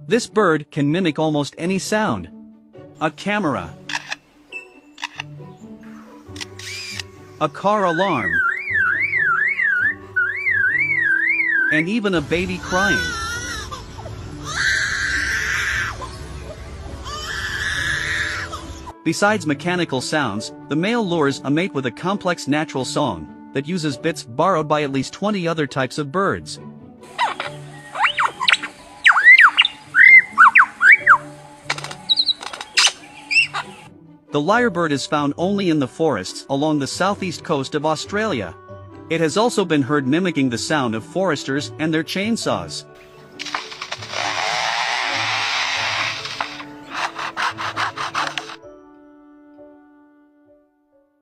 This bird can mimic almost any sound. A camera, a car alarm, and even a baby crying. Besides mechanical sounds, the male lures a mate with a complex natural song that uses bits borrowed by at least 20 other types of birds. The lyrebird is found only in the forests along the southeast coast of Australia. It has also been heard mimicking the sound of foresters and their chainsaws.